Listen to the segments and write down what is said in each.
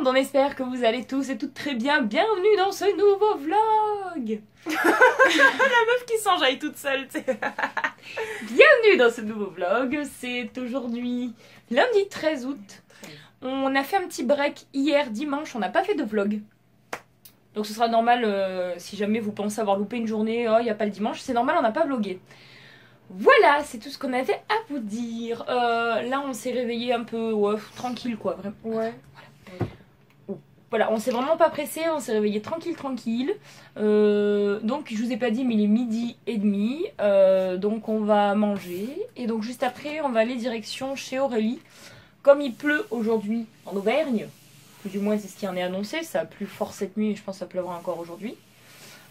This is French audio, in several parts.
monde, on espère que vous allez tous et toutes très bien. Bienvenue dans ce nouveau vlog. La meuf qui s'enjaille toute seule, tu sais. Bienvenue dans ce nouveau vlog. C'est aujourd'hui lundi 13 août. On a fait un petit break hier dimanche, on n'a pas fait de vlog. Donc ce sera normal si jamais vous pensez avoir loupé une journée, oh il n'y a pas le dimanche, c'est normal, on n'a pas vlogué. Voilà, c'est tout ce qu'on avait à vous dire. Là on s'est réveillé un peu tranquille quoi, vraiment. Ouais. Voilà, on s'est vraiment pas pressé, on s'est réveillé tranquille. Donc je vous ai pas dit mais il est 12h30, donc on va manger. Et donc juste après on va aller direction chez Aurélie. Comme il pleut aujourd'hui en Auvergne, ou du moins c'est ce qui en est annoncé, ça a plu fort cette nuit et je pense que ça pleuvra encore aujourd'hui.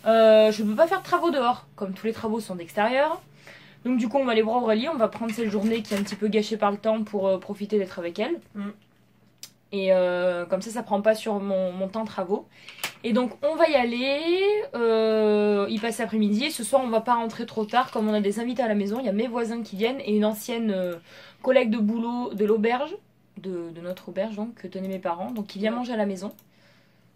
Je ne peux pas faire de travaux dehors, comme tous les travaux sont d'extérieur. Donc du coup on va aller voir Aurélie, on va prendre cette journée qui est un petit peu gâchée par le temps pour profiter d'être avec elle. Et comme ça prend pas sur mon temps travaux. Et donc on va y aller, y passer l'après-midi. Et ce soir on va pas rentrer trop tard, comme on a des invités à la maison. Il y a mes voisins qui viennent et une ancienne collègue de boulot de l'auberge, de notre auberge donc, que tenaient mes parents, donc qui vient manger à la maison.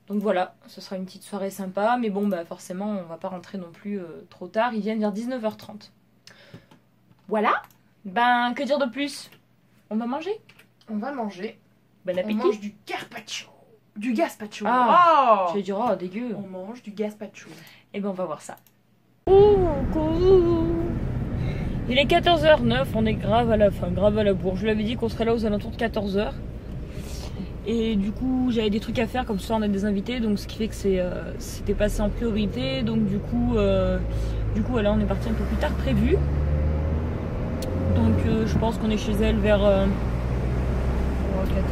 Donc voilà, ce sera une petite soirée sympa. Mais bon bah forcément on va pas rentrer non plus trop tard. Ils viennent vers 19h30. Voilà. Ben que dire de plus? On va manger. On va manger. Bon appétit. On mange du carpaccio. Du gazpacho. Ah, oh je vais dire, oh dégueu. On mange du gazpacho. Et ben on va voir ça. Il est 14h09, on est grave à la fin, grave à la bourre. Je lui avais dit qu'on serait là aux alentours de 14h. Et du coup j'avais des trucs à faire, comme ce soir on a des invités, donc ce qui fait que c'était passé en priorité. Donc du coup voilà, on est parti un peu plus tard que prévu. Donc je pense qu'on est chez elle vers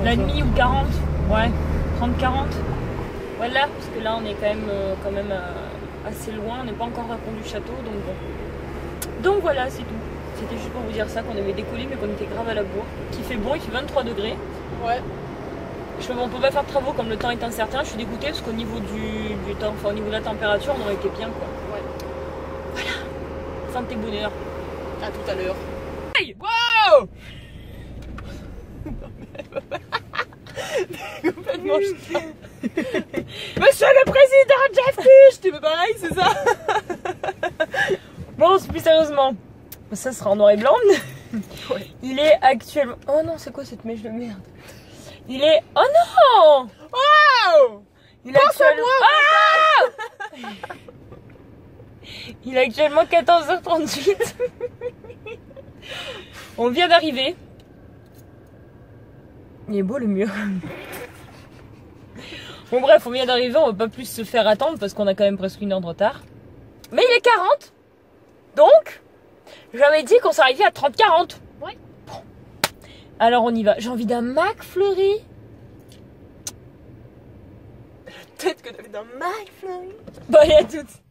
la demi ou 40. Ouais, 30-40. Voilà, parce que là on est quand même assez loin, on n'est pas encore à Pont du Château, donc bon. Donc voilà, c'est tout. C'était juste pour vous dire ça, qu'on avait décollé mais qu'on était grave à la bourre. Qu'il fait bon, il fait 23 degrés. Ouais. On peut pas faire de travaux comme le temps est incertain, je suis dégoûtée parce qu'au niveau du temps, enfin au niveau de la température, on aurait été bien quoi. Ouais. Voilà. Santé bonheur. À tout à l'heure. Hey, wow. Complètement. Monsieur le président Jeff Fish, tu veux pareil, c'est ça? Bon, plus sérieusement, ça sera en noir et blanc. Ouais. Il est actuellement. Oh non, c'est quoi cette mèche de merde? Il est. Oh non! Wow! Il est actuellement. Ah! Il est actuellement 14h38. On vient d'arriver. Il est beau le mur. Bon bref, on vient d'arriver, on va pas plus se faire attendre parce qu'on a quand même presque 1 heure de retard. Mais il est 40. Donc, j'avais dit qu'on s'arrivait à 30-40. Ouais. Bon. Alors on y va. J'ai envie d'un McFlurry. Peut-être que t'avais d'un McFlurry. Bon, allez à toutes.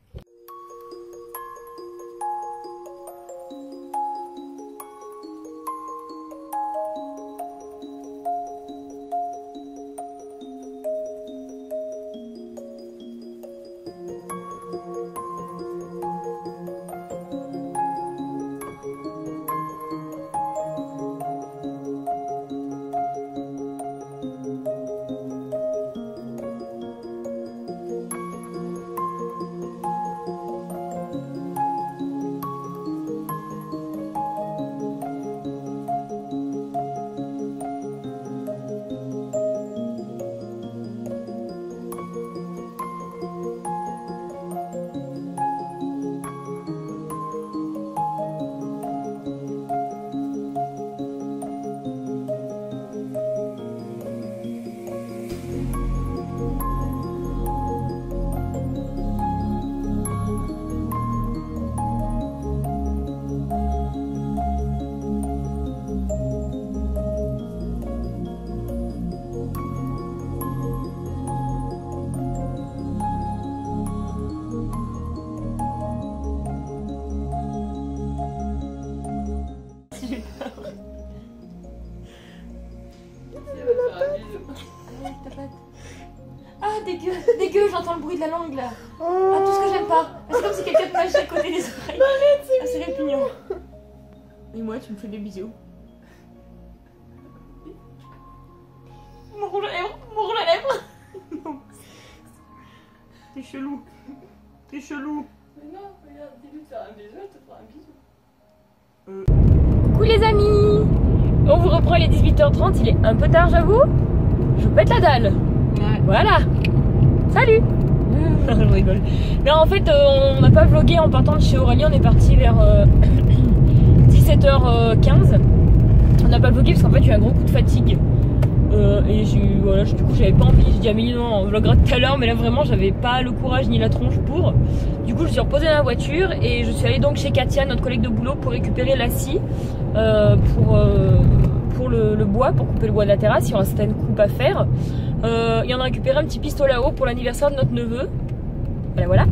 Ah dégueu, dégueu, j'entends le bruit de la langue là. Ah tout ce que j'aime pas. C'est comme si quelqu'un te mâchait à côté des oreilles. Ah c'est répugnant. Et moi tu me fais des bisous. Mon rouge à lèvres, mon rouge à lèvres. T'es chelou. T'es chelou. Mais non, regarde, dis-lui de faire un bisou, elle te fera un bisou. Coucou les amis. On vous reprend, il est 18h30, il est un peu tard j'avoue. Je vous pète la dalle. Ouais. Voilà. Salut. Je rigole. Mais en fait, on n'a pas vlogué en partant de chez Aurélie, on est parti vers 17h15. On n'a pas vlogué parce qu'en fait j'ai eu un gros coup de fatigue. Et voilà, du coup j'avais pas envie, j'ai dit à Amélie non, on vloguera tout à l'heure, mais là vraiment j'avais pas le courage ni la tronche pour. Du coup je suis reposée dans la voiture et je suis allée donc chez Katia, notre collègue de boulot, pour récupérer la scie pour le bois, pour couper le bois de la terrasse. Il y aura certaines coupes à faire. Et on a récupéré un petit pistolet à eau pour l'anniversaire de notre neveu. Voilà.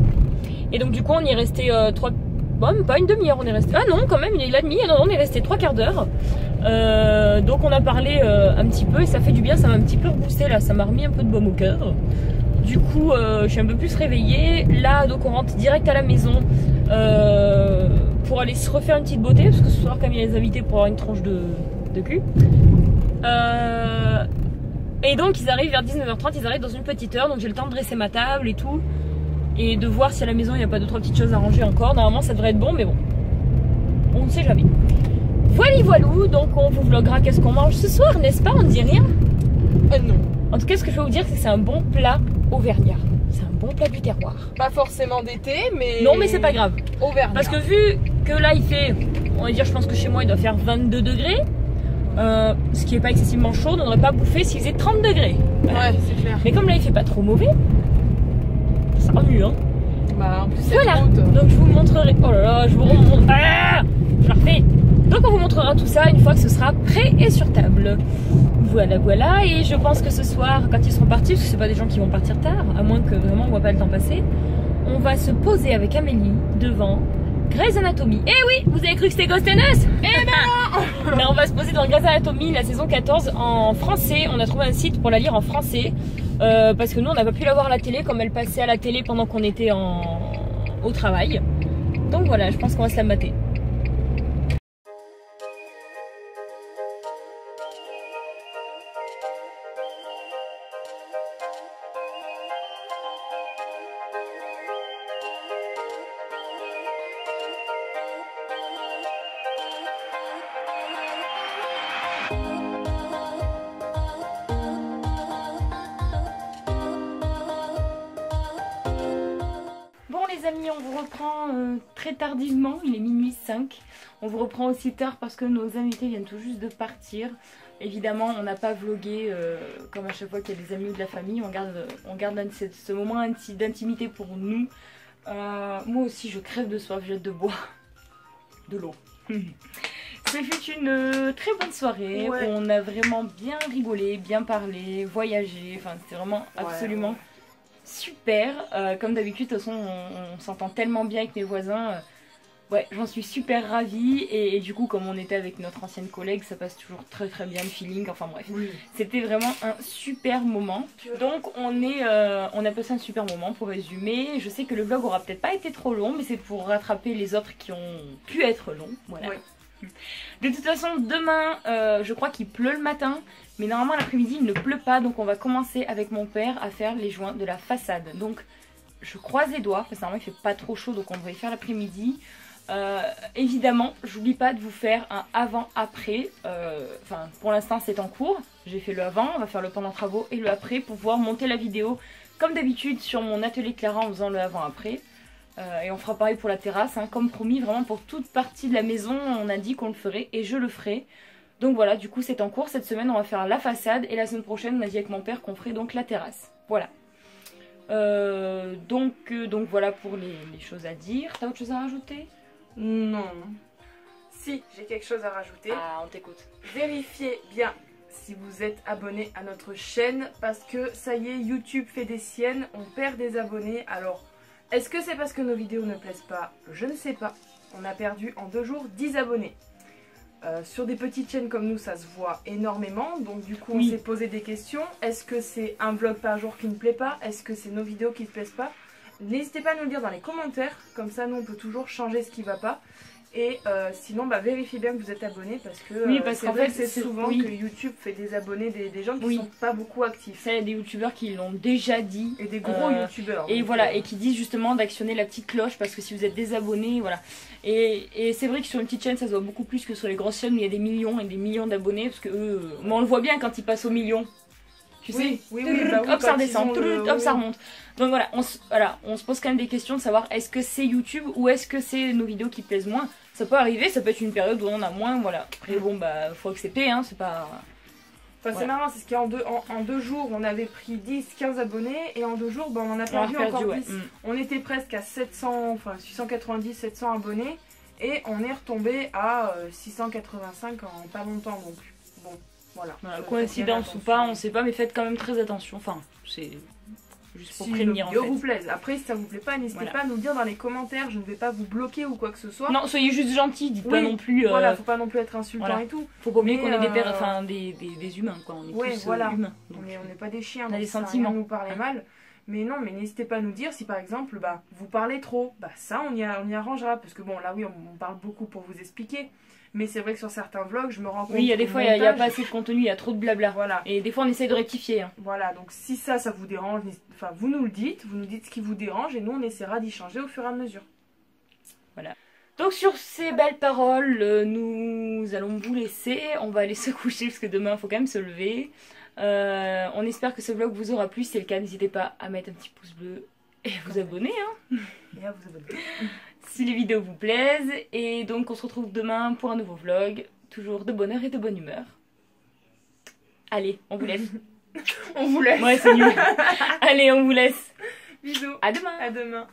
Et donc du coup on y est resté 3... Bon, même pas une demi-heure, on est resté... Ah non, quand même, il est la demi, non, on est resté 3/4 d'heure. Donc on a parlé un petit peu et ça fait du bien, ça m'a un petit peu reboosté là, ça m'a remis un peu de baume au cœur. Du coup, je suis un peu plus réveillée. Là, donc on rentre direct à la maison pour aller se refaire une petite beauté, parce que ce soir, comme il y a les invités, pour avoir une tranche de cul. Et donc ils arrivent vers 19h30, ils arrivent dans une petite heure, donc j'ai le temps de dresser ma table et tout. Et de voir si à la maison il n'y a pas d'autres petites choses à ranger encore. Normalement ça devrait être bon, mais bon, on ne sait jamais. Voilà, voilou, donc on vous vloguera qu'est-ce qu'on mange ce soir, n'est-ce pas? On ne dit rien. Non. En tout cas, ce que je peux vous dire, c'est que c'est un bon plat auvergnat. C'est un bon plat du terroir. Pas forcément d'été, mais... Non, mais c'est pas grave. Auvergnat. Parce que vu que là il fait, on va dire, je pense que chez moi il doit faire 22 degrés. Ce qui est pas excessivement chaud, on n'aurait pas bouffé s'il faisait 30 degrés. Ouais, c'est clair. Mais comme là il fait pas trop mauvais, ça remue, hein. Bah en plus c'est Voilà, route. donc je vous montrerai. Oh là là, je vous remontre. Ah, je la refais. Donc on vous montrera tout ça une fois que ce sera prêt et sur table. Voilà. Et je pense que ce soir, quand ils seront partis, parce que c'est pas des gens qui vont partir tard, à moins que vraiment on voit pas le temps passer, on va se poser avec Amélie devant Grey's Anatomy. Eh oui, vous avez cru que c'était Ghost and Us? Eh ben mais on va se poser dans Grey's Anatomy, la saison 14 en français. On a trouvé un site pour la lire en français. Parce que nous on n'a pas pu la voir à la télé comme elle passait à la télé pendant qu'on était au travail. Donc voilà, je pense qu'on va se la mater. Les amis, on vous reprend très tardivement, il est minuit 5. On vous reprend aussi tard parce que nos invités viennent tout juste de partir. Évidemment, on n'a pas vlogué comme à chaque fois qu'il y a des amis ou de la famille. On garde ce moment d'intimité pour nous. Moi aussi, je crève de soif, j'ai hâte de boire de l'eau. Ce fut une très bonne soirée. Ouais. On a vraiment bien rigolé, bien parlé, voyagé. Enfin, c'était vraiment absolument... Ouais. Super, comme d'habitude, de toute façon on s'entend tellement bien avec mes voisins, ouais, j'en suis super ravie et du coup comme on était avec notre ancienne collègue, ça passe toujours très bien le feeling, enfin bref, oui. C'était vraiment un super moment. Donc on a passé un super moment pour résumer. Je sais que le vlog aura peut-être pas été trop long, mais c'est pour rattraper les autres qui ont pu être longs, voilà. Oui. De toute façon demain je crois qu'il pleut le matin, mais normalement l'après-midi il ne pleut pas, donc on va commencer avec mon père à faire les joints de la façade. Donc je croise les doigts parce que normalement il fait pas trop chaud, donc on va y faire l'après-midi. Évidemment j'oublie pas de vous faire un avant-après, enfin pour l'instant c'est en cours, j'ai fait le avant, on va faire le pendant travaux et le après pour pouvoir monter la vidéo comme d'habitude sur mon atelier Clara en faisant le avant-après. Et on fera pareil pour la terrasse, hein, comme promis, vraiment pour toute partie de la maison, on a dit qu'on le ferait et je le ferai. Donc voilà, du coup c'est en cours, cette semaine on va faire la façade et la semaine prochaine on a dit avec mon père qu'on ferait donc la terrasse. Voilà. Donc voilà pour les choses à dire. T'as autre chose à rajouter? Non. Si, j'ai quelque chose à rajouter. Ah, on t'écoute. Vérifiez bien si vous êtes abonné à notre chaîne parce que ça y est, YouTube fait des siennes, on perd des abonnés. Alors... est-ce que c'est parce que nos vidéos ne plaisent pas? Je ne sais pas. On a perdu en 2 jours 10 abonnés. Sur des petites chaînes comme nous, ça se voit énormément. Donc du coup, oui. On s'est posé des questions. Est-ce que c'est un vlog par jour qui ne plaît pas? Est-ce que c'est nos vidéos qui ne plaisent pas? N'hésitez pas à nous le dire dans les commentaires. Comme ça, nous, on peut toujours changer ce qui ne va pas. Et sinon, bah, vérifiez bien que vous êtes abonné parce que oui, parce c'est qu'en vrai fait, que c'est souvent oui. que YouTube fait des abonnés des gens qui Oui. sont pas beaucoup actifs. Ça, il y a des youtubeurs qui l'ont déjà dit. Et des gros youtubeurs. Et donc, voilà, et qui disent justement d'actionner la petite cloche parce que si vous êtes désabonné, voilà. Et c'est vrai que sur une petite chaîne, ça se voit beaucoup plus que sur les grosses chaînes où il y a des millions et des millions d'abonnés parce que eux, mais on le voit bien quand ils passent aux millions. Tu sais, oui, bah oui, hop, ça quand redescend, ils ont hop, ça remonte. Donc voilà, on se pose quand même des questions de savoir est-ce que c'est YouTube ou est-ce que c'est nos vidéos qui plaisent moins. Ça peut arriver, ça peut être une période où on en a moins, voilà. Après bon, bah, faut accepter, hein, c'est pas... Enfin, c'est marrant, c'est ce qu'en deux jours, on avait pris 10-15 abonnés et en 2 jours, bah, on en a perdu encore 10. On était presque à 700, enfin 690-700 abonnés et on est retombé à 685 en pas longtemps. Donc, bon, voilà. Coïncidence ou pas, on sait pas, mais faites quand même très attention. Enfin, c'est juste pour prévenir en fait. Si vous plaise. Après, si ça vous plaît pas, n'hésitez pas à nous dire dans les commentaires. Je ne vais pas vous bloquer ou quoi que ce soit. Non, soyez juste gentils, dites pas non plus. Voilà, faut pas non plus être insultant et tout. Faut pas oublier qu'on est des humains, quoi. On est tous humains. Donc, on n'est pas des chiens. On a des sentiments. Nous parler mal. Mais non, mais n'hésitez pas à nous dire si par exemple, bah, vous parlez trop. Bah, ça, on y arrangera. Parce que bon, là, oui, on parle beaucoup pour vous expliquer. Mais c'est vrai que sur certains vlogs, je me rends compte. Oui, il y a des fois, il n'y a pas assez de contenu, il y a trop de blabla. Voilà. Et des fois, on essaie de rectifier. Hein. Voilà, donc si ça vous dérange, enfin, vous nous le dites, vous nous dites ce qui vous dérange et nous, on essaiera d'y changer au fur et à mesure. Voilà. Donc, sur ces belles paroles, nous allons vous laisser. On va aller se coucher parce que demain, il faut quand même se lever. On espère que ce vlog vous aura plu. Si c'est le cas, n'hésitez pas à mettre un petit pouce bleu et à vous abonner. Hein. Et à vous abonner. Si les vidéos vous plaisent. Et donc on se retrouve demain pour un nouveau vlog. Toujours de bonne heure et de bonne humeur. Allez, on vous laisse. On vous laisse. Ouais, c'est nul. Allez, on vous laisse. Bisous. À demain. À demain.